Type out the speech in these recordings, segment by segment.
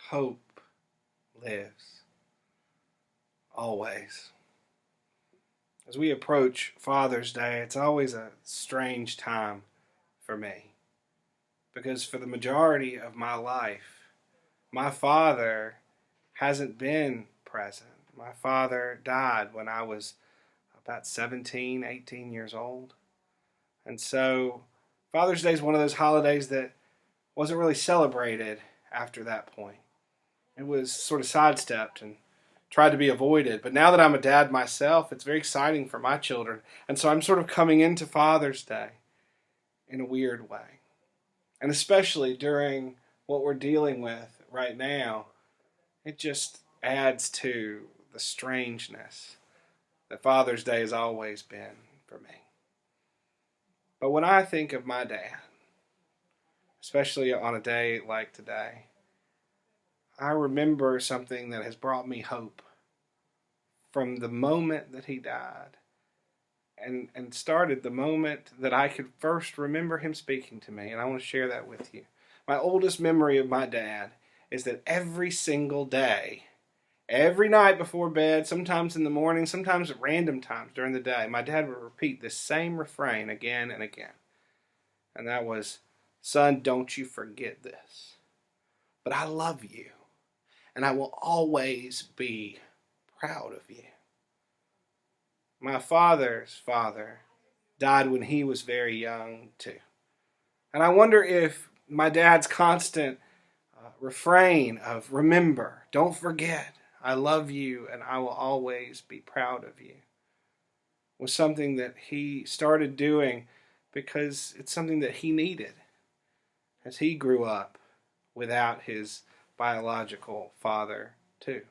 hope lives. Always. As we approach Father's Day, it's always a strange time for me. Because for the majority of my life, my father hasn't been present. My father died when I was about 17, 18 years old. And so Father's Day is one of those holidays that wasn't really celebrated after that point. It was sort of sidestepped and tried to be avoided. But now that I'm a dad myself, it's very exciting for my children. And so I'm sort of coming into Father's Day in a weird way. And especially during what we're dealing with right now, it just adds to the strangeness that Father's Day has always been for me. But when I think of my dad, especially on a day like today, I remember something that has brought me hope from the moment that he died and started the moment that I could first remember him speaking to me. And I want to share that with you. My oldest memory of my dad is that every single day, every night before bed, sometimes in the morning, sometimes at random times during the day, my dad would repeat this same refrain again and again. And that was, "Son, don't you forget this. But I love you, and I will always be proud of you." My father's father died when he was very young, too. And I wonder if my dad's constant refrain of "remember, don't forget, I love you, and I will always be proud of you," was something that he started doing because it's something that he needed as he grew up without his biological father, too.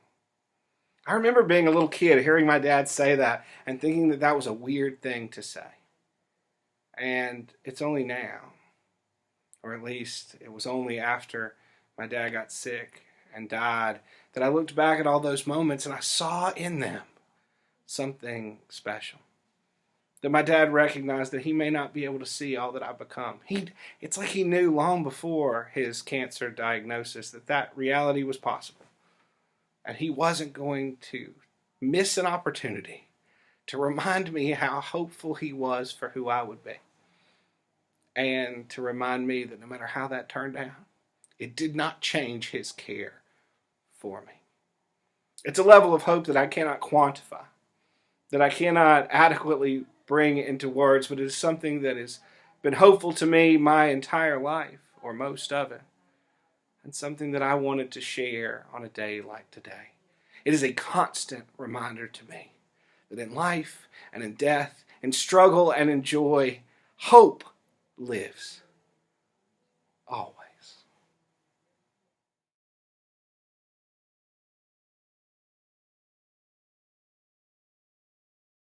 I remember being a little kid, hearing my dad say that and thinking that that was a weird thing to say. And it's only now, or at least it was only after my dad got sick and died, that I looked back at all those moments and I saw in them something special. That my dad recognized that he may not be able to see all that I've become. It's like he knew long before his cancer diagnosis that reality was possible. And he wasn't going to miss an opportunity to remind me how hopeful he was for who I would be. And to remind me that no matter how that turned out, it did not change his care for me. It's a level of hope that I cannot quantify, that I cannot adequately bring into words, but it is something that has been hopeful to me my entire life, or most of it. And something that I wanted to share on a day like today. It is a constant reminder to me that in life and in death, in struggle and in joy, hope lives always.